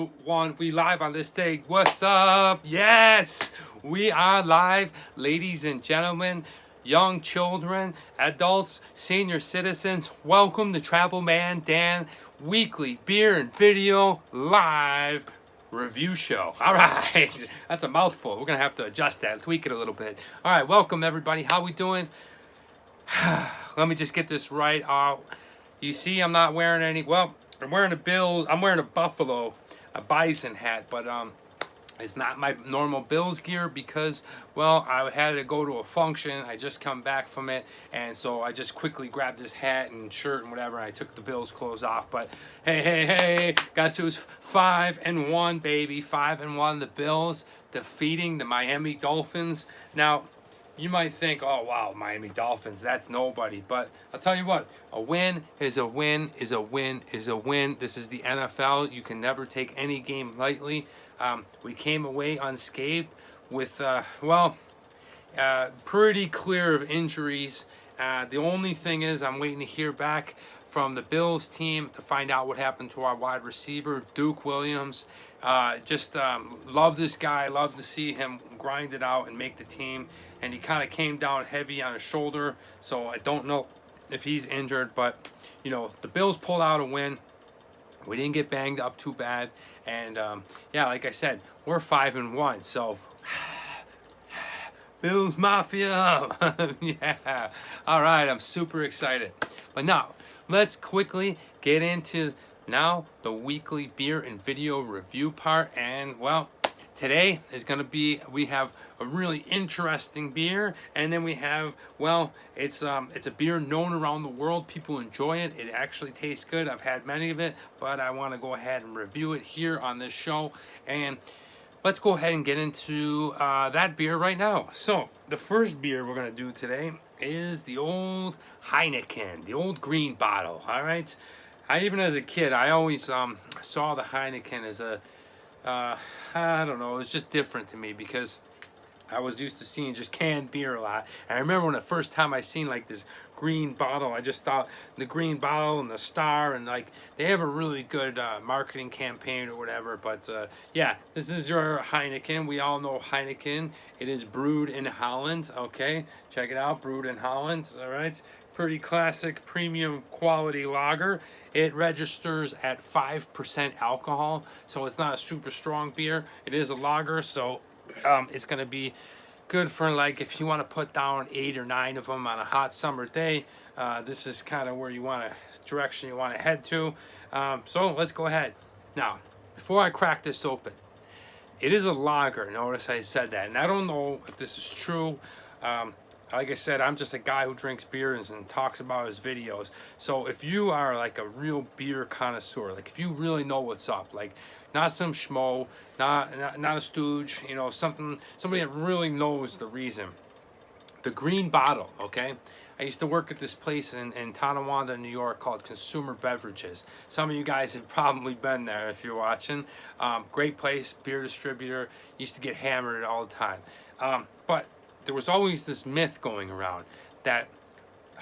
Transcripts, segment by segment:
One, we live on this day. What's up? Yes, we are live, ladies and gentlemen, young children, adults, senior citizens. Welcome to Travel Man Dan weekly beer and video live review show. All right, that's a mouthful. We're gonna have to adjust that, tweak it a little bit. All right, welcome everybody. How we doing? Let me just get this right. You see, I'm not wearing any. Well, I'm wearing a Bills. I'm wearing a Buffalo, a Bison hat, but it's not my normal Bills gear because, well, I had to go to a function. I just come back from it, and so I just quickly grabbed this hat and shirt and whatever. And I took the Bills clothes off. But hey, guys, who's 5-1, baby, 5-1. The Bills defeating the Miami Dolphins. Now, you might think, oh wow, Miami Dolphins, that's nobody. But I'll tell you what, a win is a win is a win is a win. This is the NFL. You can never take any game lightly. We came away unscathed with, pretty clear of injuries. The only thing is I'm waiting to hear back from the Bills team to find out what happened to our wide receiver, Duke Williams. Love this guy. Love to see him grind it out and make the team. And he kind of came down heavy on his shoulder, so I don't know if he's injured. But, you know, the Bills pulled out a win. We didn't get banged up too bad. And, like I said, we're 5-1. So, Bills Mafia. Yeah. All right, I'm super excited. But now, let's quickly get into now the weekly beer and video review part. And, well, today is going to be, we have a really interesting beer, and then we have, well, it's a beer known around the world. People enjoy it. It actually tastes good. I've had many of it, but I want to go ahead and review it here on this show. And let's go ahead and get into that beer right now. So the first beer we're going to do today is the old Heineken, the old green bottle. All right. Even as a kid, I always saw the Heineken as a I don't know, it was just different to me because I was used to seeing just canned beer a lot. And I remember when the first time I seen like this green bottle, I just thought the green bottle and the star, and like they have a really good marketing campaign or whatever. But yeah, this is your Heineken. We all know Heineken. It is brewed in Holland. Okay, check it out, brewed in Holland. All right. Pretty classic premium quality lager. It registers at 5% alcohol, so it's not a super strong beer. It is a lager, so it's going to be good for, like, if you want to put down 8 or 9 of them on a hot summer day. This is kind of where direction you want to head to. So let's go ahead. Now, before I crack this open, it is a lager. Notice I said that, and I don't know if this is true. Like I said, I'm just a guy who drinks beers and talks about his videos. So if you are like a real beer connoisseur, like if you really know what's up, like not some schmo, not a stooge, you know, somebody that really knows the reason. The green bottle, okay? I used to work at this place in Tonawanda, New York called Consumer Beverages. Some of you guys have probably been there if you're watching. Great place, beer distributor. Used to get hammered all the time. But there was always this myth going around that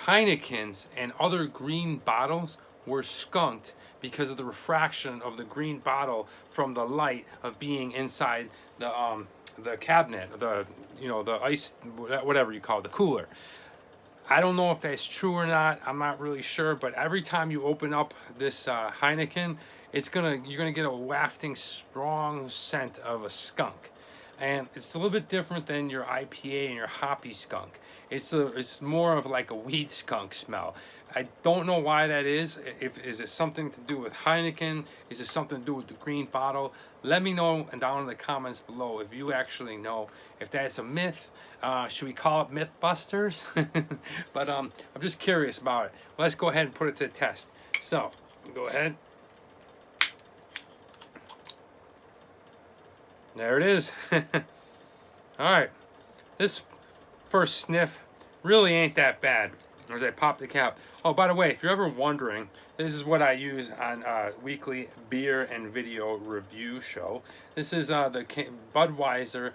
Heinekens and other green bottles were skunked because of the refraction of the green bottle from the light of being inside the cabinet, the ice, whatever you call it, the cooler. I don't know if that's true or not. I'm not really sure, but every time you open up this Heineken, you're gonna get a wafting strong scent of a skunk. And it's a little bit different than your IPA and your hoppy skunk. It's more of like a weed skunk smell. I don't know why that is. Is it something to do with Heineken? Is it something to do with the green bottle? Let me know down in the comments below if you actually know if that's a myth. Should we call it Mythbusters? But I'm just curious about it. Well, let's go ahead and put it to the test. So go ahead. There it is. All right. This first sniff really ain't that bad as I pop the cap. Oh, by the way, if you're ever wondering, this is what I use on weekly beer and video review show. This is the Budweiser.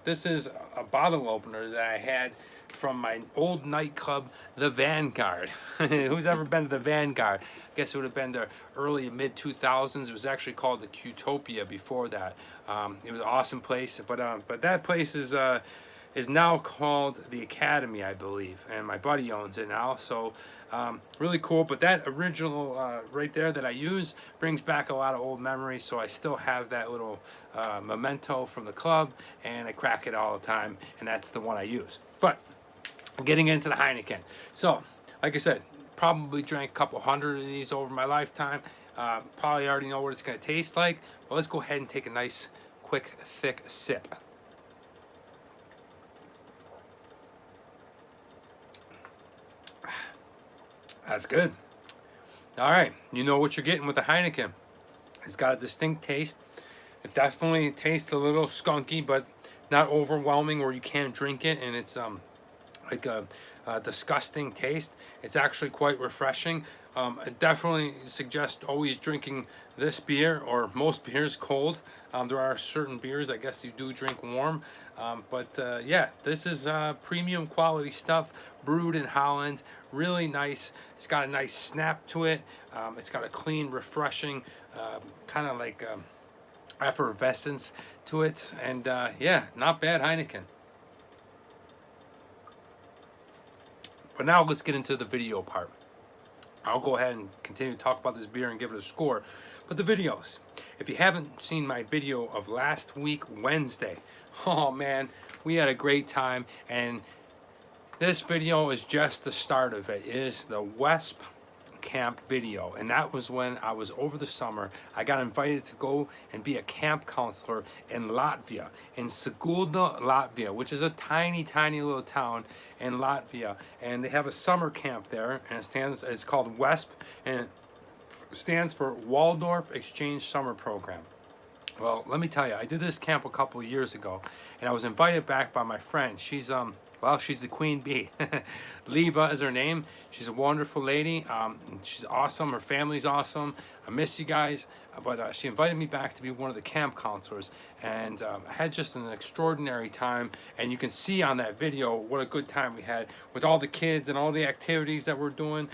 This is a bottle opener that I had from my old nightclub, the Vanguard. Who's ever been to the Vanguard? I guess it would have been the early mid 2000s. It was actually called the Qtopia before that. It was an awesome place, but that place is now called the Academy, I believe, and my buddy owns it now. So really cool. But that original right there that I use brings back a lot of old memories. So I still have that little memento from the club, and I crack it all the time, and that's the one I use. But getting into the Heineken. So, like I said, probably drank a couple hundred of these over my lifetime. Probably already know what it's going to taste like. But let's go ahead and take a nice, quick, thick sip. That's good. All right, you know what you're getting with the Heineken. It's got a distinct taste. It definitely tastes a little skunky, but not overwhelming where you can't drink it, and it's like a disgusting taste. It's actually quite refreshing. I definitely suggest always drinking this beer, or most beers, cold. There are certain beers I guess you do drink warm, but yeah, this is premium quality stuff, brewed in Holland. Really nice. It's got a nice snap to it. It's got a clean, refreshing, kind of like effervescence to it, and yeah, not bad Heineken. But now let's get into the video part. I'll go ahead and continue to talk about this beer and give it a score. But the videos, if you haven't seen my video of last week Wednesday, oh man, we had a great time, and this video is just the start of it. It is the WESP camp video, and that was when I was over the summer. I got invited to go and be a camp counselor in Latvia, in Sigulda, Latvia, which is a tiny little town in Latvia, and they have a summer camp there, and it's called WESP, and it stands for Waldorf Exchange Summer Program. Well, let me tell you, I did this camp a couple of years ago, and I was invited back by my friend. She's well, she's the queen bee. Leva is her name. She's a wonderful lady. She's awesome. Her family's awesome. I miss you guys. But she invited me back to be one of the camp counselors. And I had just an extraordinary time. And you can see on that video what a good time we had with all the kids and all the activities that we're doing.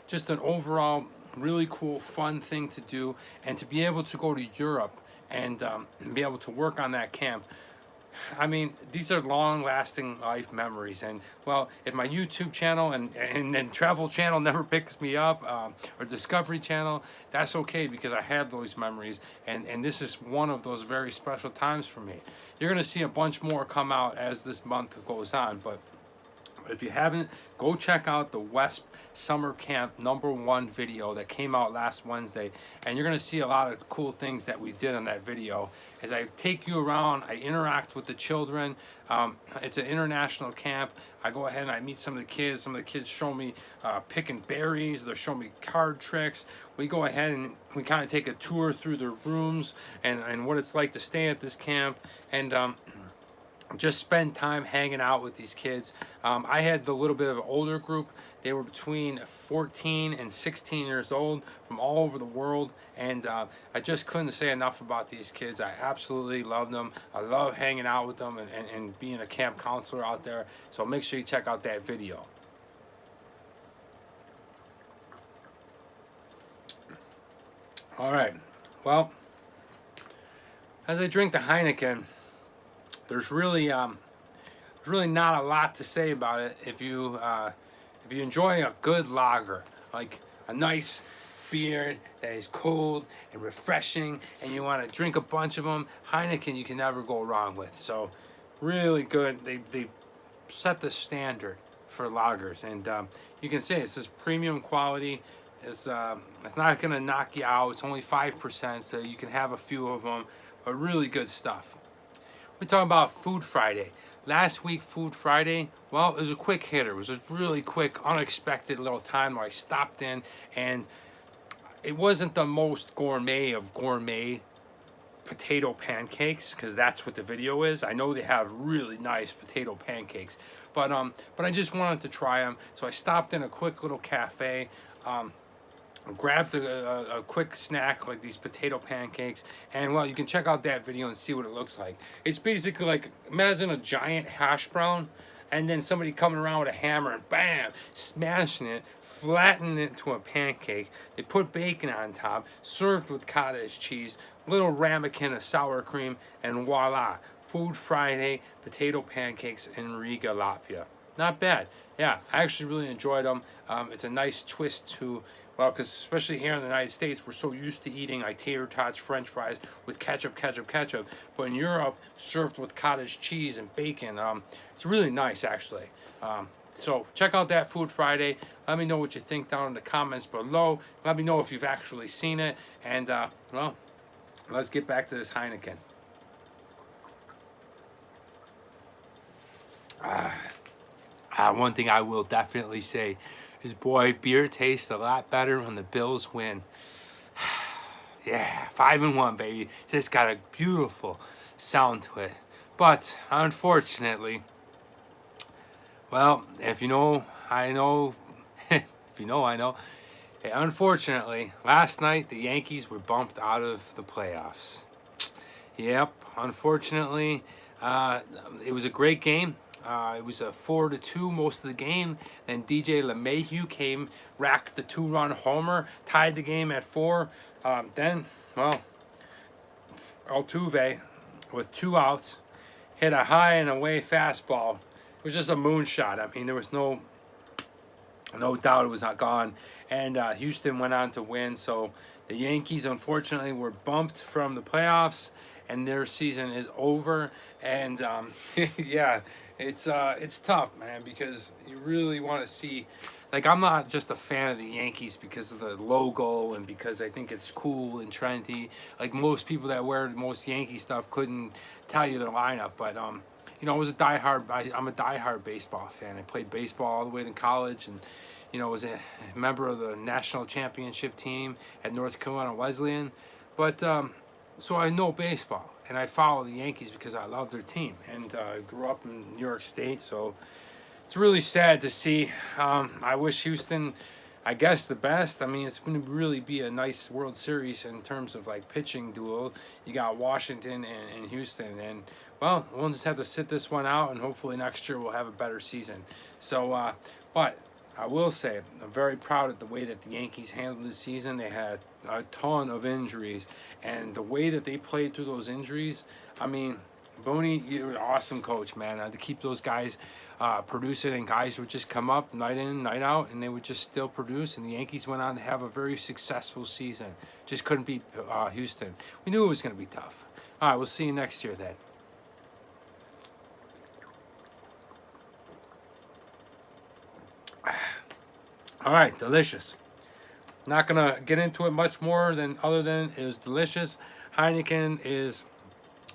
Just an overall really cool, fun thing to do. And to be able to go to Europe and be able to work on that camp. I mean, these are long-lasting life memories, and well, if my YouTube channel and travel channel never picks me up, or Discovery Channel, that's okay, because I have those memories, and this is one of those very special times for me. You're gonna see a bunch more come out as this month goes on, but if you haven't, go check out the WESP Summer Camp #1 video that came out last Wednesday, and you're going to see a lot of cool things that we did on that video. As I take you around, I interact with the children. It's an international camp. I go ahead and I meet some of the kids. Some of the kids show me picking berries. They're showing me card tricks. We go ahead and we kind of take a tour through the rooms and what it's like to stay at this camp, and just spend time hanging out with these kids. I had the little bit of an older group. They were between 14 and 16 years old from all over the world, and I just couldn't say enough about these kids. I absolutely love them. I love hanging out with them and being a camp counselor out there. So make sure you check out that video. All right, well, as I drink the Heineken, there's really not a lot to say about it. If you enjoy a good lager, like a nice beer that is cold and refreshing, and you want to drink a bunch of them, Heineken you can never go wrong with. So really good. They set the standard for lagers, and you can say it's this premium quality. It's not gonna knock you out. It's only 5%, so you can have a few of them, but really good stuff. We're talking about Food Friday. Last week, Food Friday, well, it was a quick hitter. It was a really quick, unexpected little time where I stopped in, and it wasn't the most gourmet of gourmet potato pancakes, because that's what the video is. I know they have really nice potato pancakes, but I just wanted to try them, so I stopped in a quick little cafe. Grabbed a quick snack like these potato pancakes, and well, you can check out that video and see what it looks like. It's basically like, imagine a giant hash brown, and then somebody coming around with a hammer and bam, smashing it, flattening it into a pancake. They put bacon on top, served with cottage cheese, little ramekin of sour cream, and voila, Food Friday potato pancakes in Riga, Latvia. Not bad. Yeah, I actually really enjoyed them. It's a nice twist to, well, because especially here in the United States, we're so used to eating like tater tots, French fries with ketchup. But in Europe, served with cottage cheese and bacon. It's really nice, actually. So check out that Food Friday. Let me know what you think down in the comments below. Let me know if you've actually seen it. And, well, let's get back to this Heineken. One thing I will definitely say is, boy, beer tastes a lot better when the Bills win. Yeah, 5-1, baby. It's just got a beautiful sound to it. But unfortunately, well, if you know, I know. If you know, I know. Hey, unfortunately, last night the Yankees were bumped out of the playoffs. Yep, unfortunately, it was a great game. It was a 4-2 most of the game. Then DJ LeMahieu came, racked the 2-run homer, tied the game at 4. Then, well, Altuve, with 2 outs, hit a high and away fastball. It was just a moonshot. I mean, there was no doubt it was not gone. And Houston went on to win. So the Yankees, unfortunately, were bumped from the playoffs, and their season is over. And yeah. It's tough, man, because you really want to see, like, I'm not just a fan of the Yankees because of the logo and because I think it's cool and trendy. Like, most people that wear most Yankee stuff couldn't tell you their lineup, but you know, I'm a diehard baseball fan. I played baseball all the way to college, and you know, was a member of the national championship team at North Carolina Wesleyan, but so I know baseball. And I follow the Yankees because I love their team. And I grew up in New York State, so it's really sad to see. I wish Houston, I guess, the best. I mean, it's going to really be a nice World Series in terms of, like, pitching duel. You got Washington and Houston. And, well, we'll just have to sit this one out, and hopefully next year we'll have a better season. So, but I will say, I'm very proud of the way that the Yankees handled this season. They had a ton of injuries, and the way that they played through those injuries, I mean, Boney, you're an awesome coach, man. To keep those guys producing, and guys would just come up night in, night out, and they would just still produce, and the Yankees went on to have a very successful season. Just couldn't beat Houston. We knew it was going to be tough. All right, we'll see you next year then. All right, delicious. Not gonna get into it much more than other than it was delicious. Heineken is,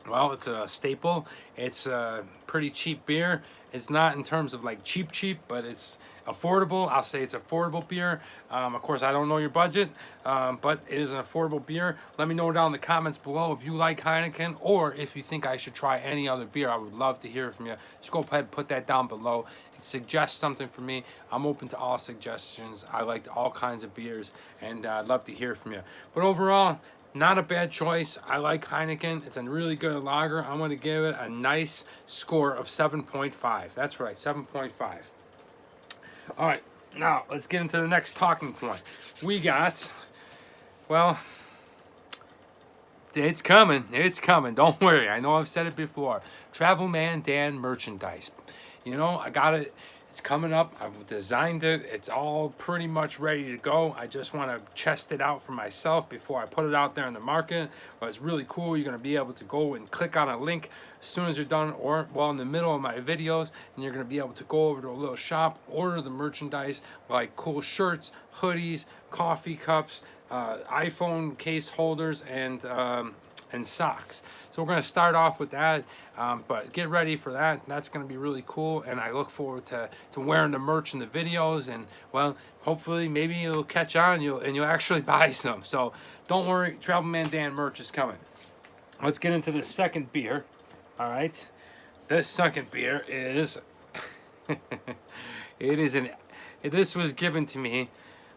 well, it's a staple. It's a pretty cheap beer. It's not in terms of like cheap, but it's affordable. I'll say it's affordable beer. Of course, I don't know your budget, but it is an affordable beer. Let me know down in the comments below if you like Heineken or if you think I should try any other beer. I would love to hear from you. Just go ahead and put that down below. Suggest something for me. I'm open to all suggestions. I like all kinds of beers, and I'd love to hear from you. But overall, not a bad choice. I like Heineken. It's a really good lager. I'm going to give it a nice score of 7.5. That's right, 7.5. All right, now let's get into the next talking point. We got, well, it's coming. It's coming. Don't worry. I know I've said it before. Travel Man Dan merchandise. You know, I got it. It's coming up. I've designed it. It's all pretty much ready to go. I just want to test it out for myself before I put it out there in the market. But it's really cool. You're going to be able to go and click on a link as soon as you're done, or well, in the middle of my videos, and you're going to be able to go over to a little shop, order the merchandise like cool shirts, hoodies, coffee cups, iPhone case holders, and socks. So we're going to start off with that, but get ready for that. That's going to be really cool, and I look forward to wearing the merch in the videos, and well, hopefully maybe it'll catch on and you'll actually buy some. So don't worry, Travel Man Dan merch is coming. Let's get into the second beer. All right, this second beer is this was given to me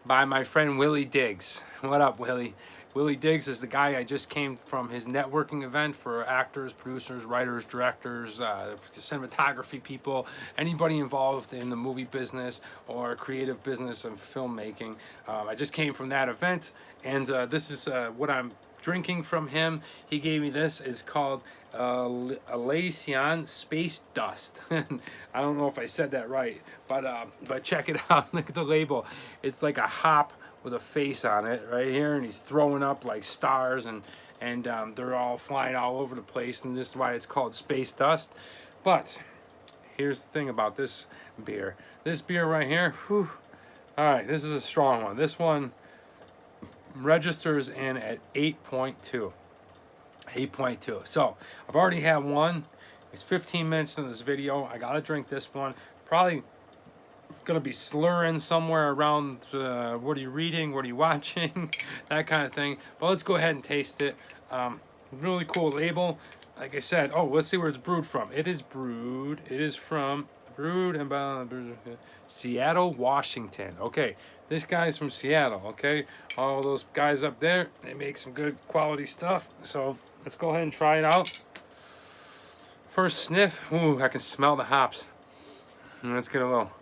by my friend Willie Diggs. What up, Willie? Willie Diggs is the guy I just came from his networking event for actors, producers, writers, directors, cinematography people, anybody involved in the movie business or creative business of filmmaking. I just came from that event, and this is what I'm drinking from him. He gave me this. It's called alot Space Dust. I don't know if I said that right, but check it out. Look at the label. It's like a hop with a face on it right here, and he's throwing up like stars, and they're all flying all over the place, and this is why it's called Space Dust. But here's the thing about this beer. This beer right here, whew, all right, this is a strong one. This one registers in at 8.2. 8.2. So I've already had one. It's 15 minutes in this video. I gotta drink this one. Probably gonna be slurring somewhere around what are you reading, what are you watching, that kind of thing. But let's go ahead and taste it. Really cool label. Like I said, oh, let's see where it's brewed from. It is from brewed and by Seattle, Washington. Okay, this guy's from Seattle. Okay, all those guys up there, they make some good quality stuff. So let's go ahead and try it out. First sniff. Ooh, I can smell the hops. Let's get a little.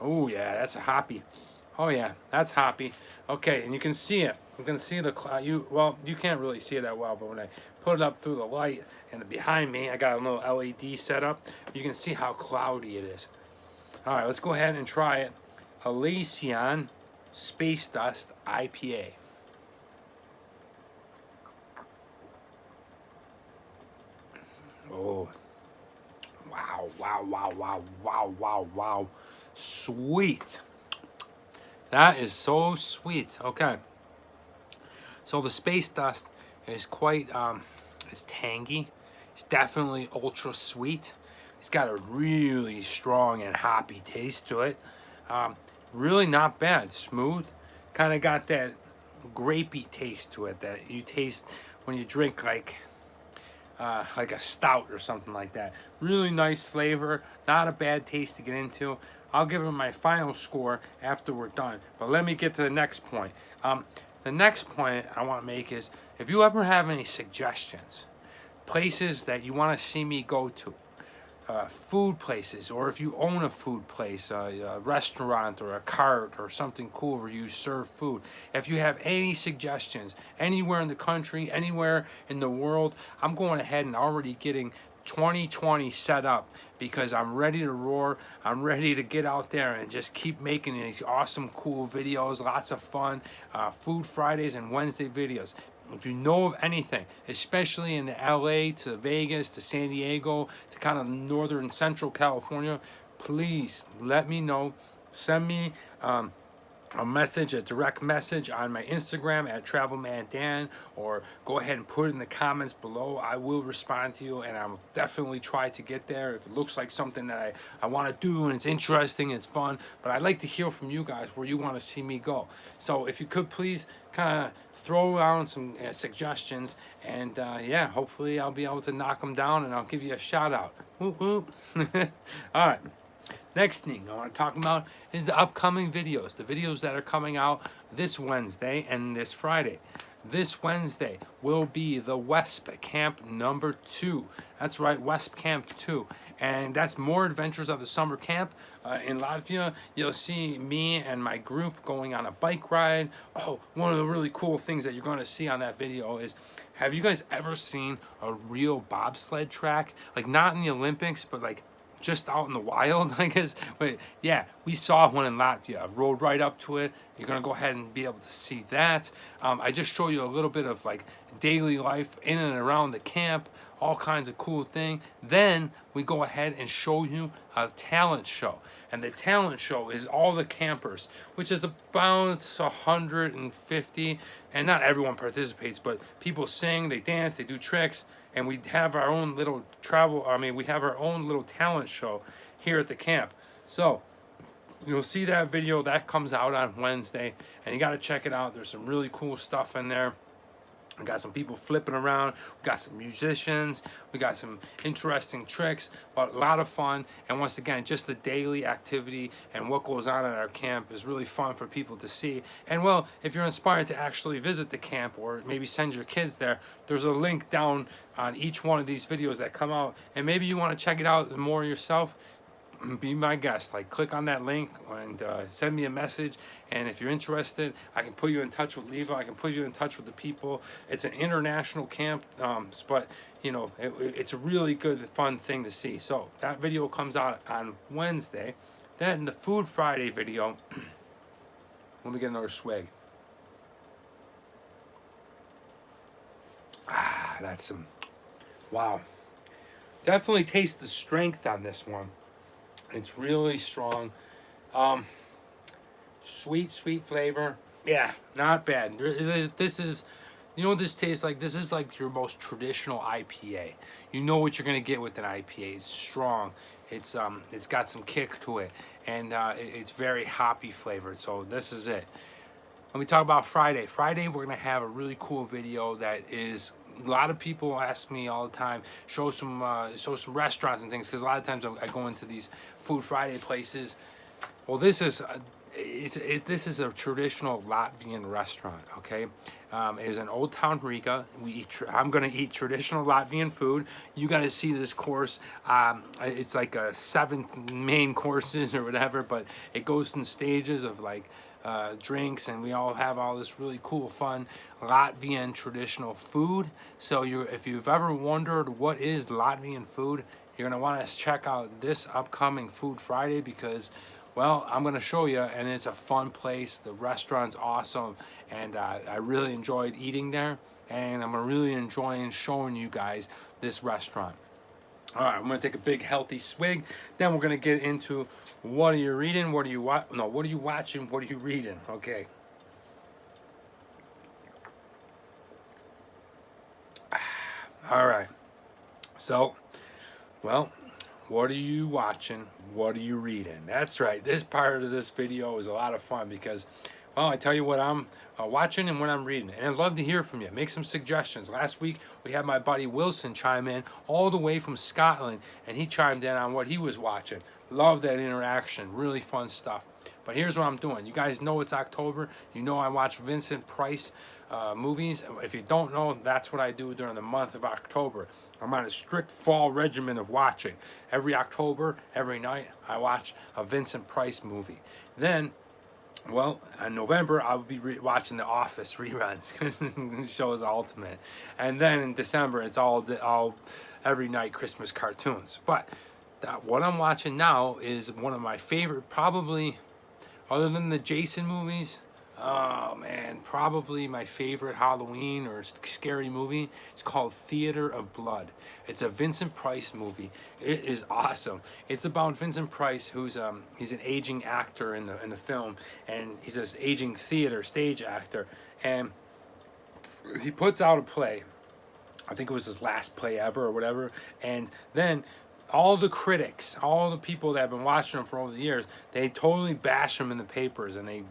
Oh yeah, that's a hoppy. Oh yeah, that's hoppy. Okay, and you can see it. You can see the cloud. You can't really see it that well, but when I put it up through the light and behind me, I got a little LED set up. You can see how cloudy it is. All right, let's go ahead and try it. Alot Space Dust IPA. Oh, wow, wow, wow, wow, wow, wow, wow. Sweet. That is so sweet. Okay. So the Space Dust is quite, it's tangy. It's definitely ultra sweet. It's got a really strong and hoppy taste to it. Really not bad. Smooth. Kind of got that grapey taste to it that you taste when you drink like a stout or something like that. Really nice flavor. Not a bad taste to get into. I'll give it my final score after we're done. But let me get to the next point. The next point I want to make is, if you ever have any suggestions, places that you want to see me go to, food places, or if you own a food place, a restaurant or a cart or something cool where you serve food, if you have any suggestions anywhere in the country, anywhere in the world, I'm going ahead and already getting 2020 set up, because I'm ready to roar. I'm ready to get out there and just keep making these awesome, cool videos, lots of fun, Food Fridays and Wednesday videos. If you know of anything, especially in LA to Vegas to San Diego to kind of northern central California, please let me know. Send me a message, a direct message on my Instagram at TravelmanDan, or go ahead and put it in the comments below. I will respond to you, and I'll definitely try to get there if it looks like something that I want to do and it's interesting and it's fun. But I'd like to hear from you guys where you want to see me go. So if you could please kind of throw around some suggestions, and yeah, hopefully I'll be able to knock them down and I'll give you a shout out. Whoop, whoop. All right. Next thing I want to talk about is the upcoming videos. The videos that are coming out this Wednesday and this Friday. This Wednesday will be the WESP Camp number 2. That's right, WESP Camp 2. And that's more adventures of the summer camp. In Latvia, you'll see me and my group going on a bike ride. Oh, one of the really cool things that you're going to see on that video is, have you guys ever seen a real bobsled track? Like, not in the Olympics, but like just out in the wild, I guess. But yeah, we saw one in Latvia. I rode right up to it. You're gonna go ahead and be able to see that. I just show you a little bit of like daily life in and around the camp, all kinds of cool thing. Then we go ahead and show you a talent show. And the talent show is all the campers, which is about 150, and not everyone participates, but people sing, they dance, they do tricks. And we have our own little we have our own little talent show here at the camp. So you'll see that video that comes out on Wednesday, and you got to check it out. There's some really cool stuff in there. We got some people flipping around. We got some musicians. We got some interesting tricks, but a lot of fun. And once again, just the daily activity and what goes on at our camp is really fun for people to see. And well, if you're inspired to actually visit the camp or maybe send your kids there, there's a link down on each one of these videos that come out. And maybe you want to check it out more yourself. Be my guest. Like, click on that link and send me a message, and if you're interested, I can put you in touch with Levi. I can put you in touch with the people. It's an international camp, but you know, it's a really good fun thing to see. So that video comes out on Wednesday. Then the Food Friday video, let me get another swig. That's some, wow, definitely taste the strength on this one. It's really strong. Sweet flavor. Yeah, not bad. This is, you know what this tastes like? This is like your most traditional IPA. You know what you're gonna get with an IPA. It's strong. It's got some kick to it, and it's very hoppy flavored. So this is it. Let me talk about Friday. Friday, we're gonna have a really cool video that is. A lot of people ask me all the time, show some restaurants and things, because a lot of times I go into these Food Friday places. Well, this is a traditional Latvian restaurant. Okay, it is in Old Town Riga. I'm gonna eat traditional Latvian food. You got to see this course. It's like a 7 main courses or whatever, but it goes in stages of like. Drinks, and we all have all this really cool, fun Latvian traditional food. So if you've ever wondered what is Latvian food, you're gonna want to check out this upcoming Food Friday, because, well, I'm gonna show you, and it's a fun place. The restaurant's awesome, and I really enjoyed eating there, and I'm really enjoying showing you guys this restaurant. All right, I'm gonna take a big healthy swig. Then we're gonna get into what are you reading? What are you what are you watching? What are you reading? Okay. All right. So, well, what are you watching? What are you reading? That's right. This part of this video is a lot of fun because, well, I tell you what I'm watching and what I'm reading. And I'd love to hear from you. Make some suggestions. Last week, we had my buddy Wilson chime in all the way from Scotland, and he chimed in on what he was watching. Love that interaction. Really fun stuff. But here's what I'm doing. You guys know it's October. You know I watch Vincent Price movies. If you don't know, that's what I do during the month of October. I'm on a strict fall regimen of watching. Every October, every night, I watch a Vincent Price movie. Then, well, in November, I'll be watching The Office reruns. The show is ultimate. And then in December, it's all every night Christmas cartoons. But what I'm watching now is one of my favorite, probably, other than the Jason movies, oh man, probably my favorite Halloween or scary movie. It's called Theater of Blood. It's a Vincent Price movie. It is awesome. It's about Vincent Price, who's he's an aging actor in the film, and he's this aging stage actor, and he puts out a play. I think it was his last play ever or whatever, and then all the critics, all the people that have been watching him for over the years, they totally bash him in the papers, and they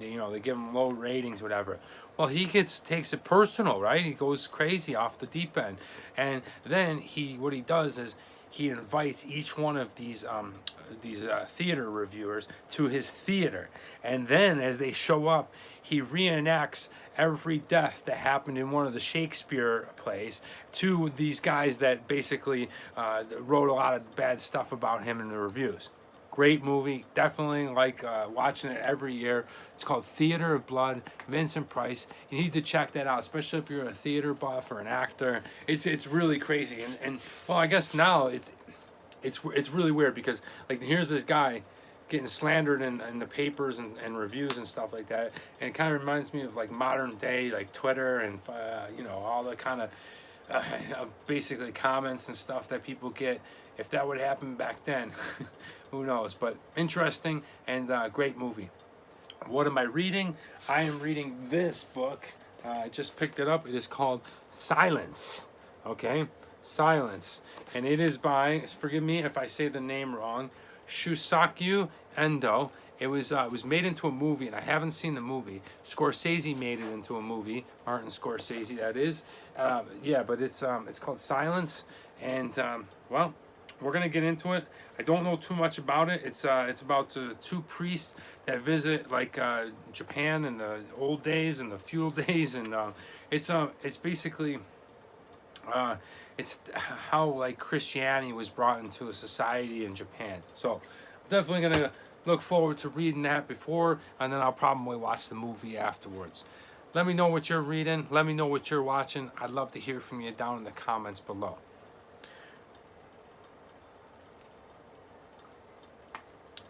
give him low ratings, whatever. Well, he takes it personal, right? He goes crazy off the deep end, and then what he does is he invites each one of these theater reviewers to his theater, and then as they show up, he reenacts every death that happened in one of the Shakespeare plays to these guys that basically wrote a lot of bad stuff about him in the reviews. Great movie, definitely like watching it every year. It's called Theater of Blood, Vincent Price. You need to check that out, especially if you're a theater buff or an actor. It's really crazy, and well, I guess now it's really weird because like here's this guy getting slandered in the papers and reviews and stuff like that, and it kind of reminds me of like modern day like Twitter and all the kind of basically comments and stuff that people get. If that would happen back then, who knows? But interesting and great movie. What am I reading? I am reading this book. I just picked it up. It is called Silence. Okay, Silence, and it is by, forgive me if I say the name wrong, Shusaku Endo, It was made into a movie, and I haven't seen the movie. Scorsese made it into a movie. Martin Scorsese, that is. Yeah, but it's called Silence, and well, we're gonna get into it. I don't know too much about it. It's about two priests that visit like Japan in the old days and the feudal days, and it's basically it's how like Christianity was brought into a society in Japan. So definitely gonna look forward to reading that before, and then I'll probably watch the movie afterwards. Let me know what you're reading. Let me know what you're watching. I'd love to hear from you down in the comments below.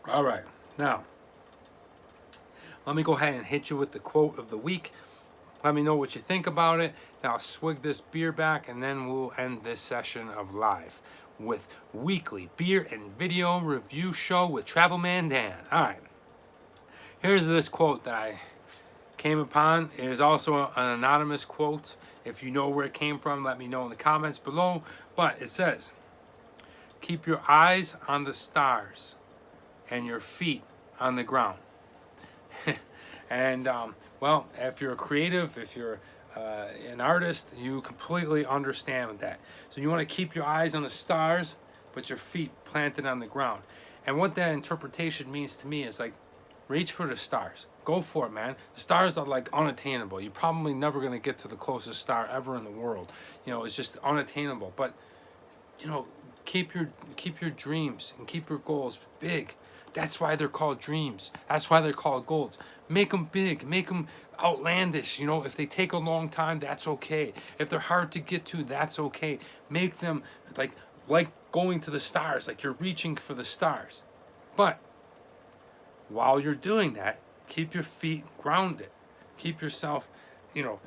All right, now let me go ahead and hit you with the quote of the week. Let me know what you think about it. Now I'll swig this beer back, and then we'll end this session of live with weekly beer and video review show with Travelman Dan. All right, here's this quote that I came upon. It is also an anonymous quote. If you know where it came from, let me know in the comments below. But it says, "Keep your eyes on the stars and your feet on the ground." And well, if you're a creative, if you're an artist, you completely understand that. So you want to keep your eyes on the stars, but your feet planted on the ground. And what that interpretation means to me is like, reach for the stars. Go for it, man. The stars are like unattainable. You're probably never going to get to the closest star ever in the world. You know, it's just unattainable. But, you know, keep your dreams and keep your goals big. That's why they're called dreams. That's why they're called goals. Make them big. Make them outlandish. You know, if they take a long time, that's okay. If they're hard to get to, that's okay. Make them like going to the stars, like you're reaching for the stars. But while you're doing that, keep your feet grounded. Keep yourself, you know,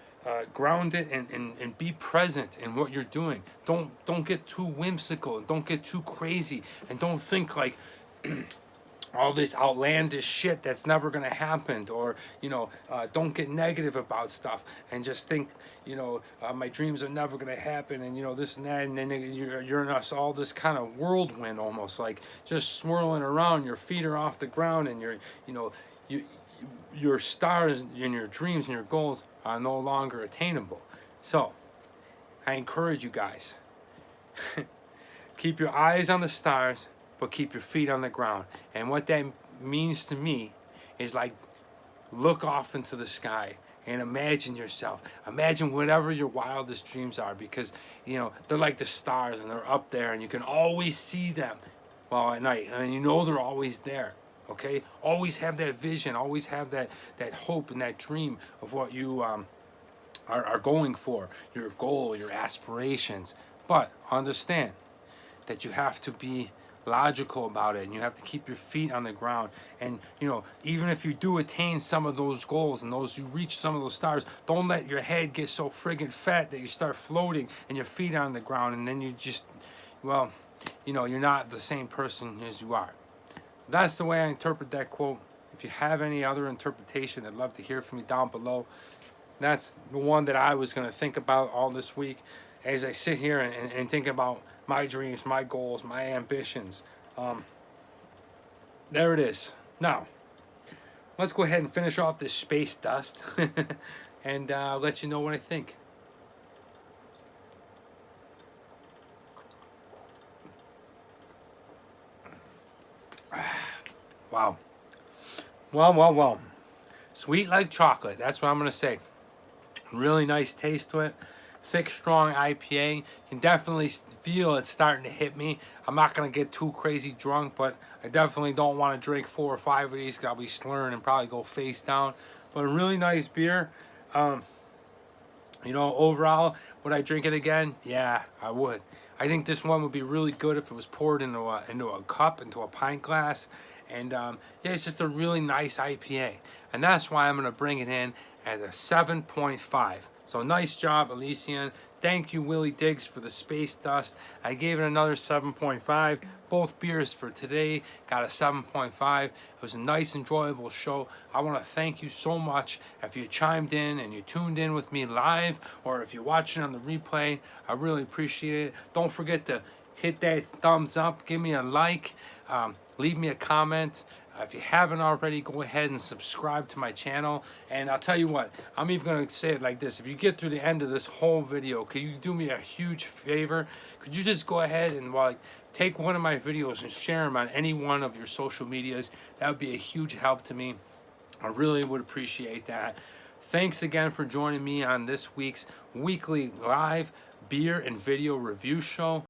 grounded and be present in what you're doing. Don't get too whimsical. Don't get too crazy. And don't think like all this outlandish shit that's never gonna happen, or you know, don't get negative about stuff and just think, you know, my dreams are never gonna happen, and you know this and that, and then you're in all this kind of whirlwind, almost like just swirling around. Your feet are off the ground, and your stars and your dreams and your goals are no longer attainable. So I encourage you guys, keep your eyes on the stars, but keep your feet on the ground. And what that means to me is like, look off into the sky and imagine yourself. Imagine whatever your wildest dreams are, because, you know, they're like the stars and they're up there and you can always see them, well, at night. And you know they're always there, okay? Always have that vision. Always have that hope and that dream of what you are going for, your goal, your aspirations. But understand that you have to be logical about it, and you have to keep your feet on the ground. And you know, even if you do attain some of those goals and you reach some of those stars, don't let your head get so friggin' fat that you start floating and your feet on the ground, and then you just, well, you know, you're not the same person as you are. That's the way I interpret that quote. If you have any other interpretation, I'd love to hear from you down below. That's the one that I was going to think about all this week as I sit here and think about my dreams, my goals, my ambitions. There it is. Now, let's go ahead and finish off this space dust and let you know what I think. Wow. Well. Sweet like chocolate. That's what I'm going to say. Really nice taste to it. Thick, strong IPA. You can definitely feel it starting to hit me. I'm not going to get too crazy drunk, but I definitely don't want to drink 4 or 5 of these because I'll be slurring and probably go face down. But a really nice beer. You know, overall, would I drink it again? Yeah, I would. I think this one would be really good if it was poured into a cup, into a pint glass. And yeah, it's just a really nice IPA. And that's why I'm going to bring it in at a 7.5. So nice job, Elysian. Thank you, Willie Diggs, for the space dust. I gave it another 7.5. Both beers for today got a 7.5. It was a nice, enjoyable show. I want to thank you so much. If you chimed in and you tuned in with me live, or if you're watching on the replay, I really appreciate it. Don't forget to hit that thumbs up. Give me a like. Leave me a comment. If you haven't already, go ahead and subscribe to my channel. And I'll tell you what, I'm even going to say it like this. If you get through the end of this whole video, could you do me a huge favor? Could you just go ahead and take one of my videos and share them on any one of your social medias? That would be a huge help to me. I really would appreciate that. Thanks again for joining me on this week's weekly live beer and video review show.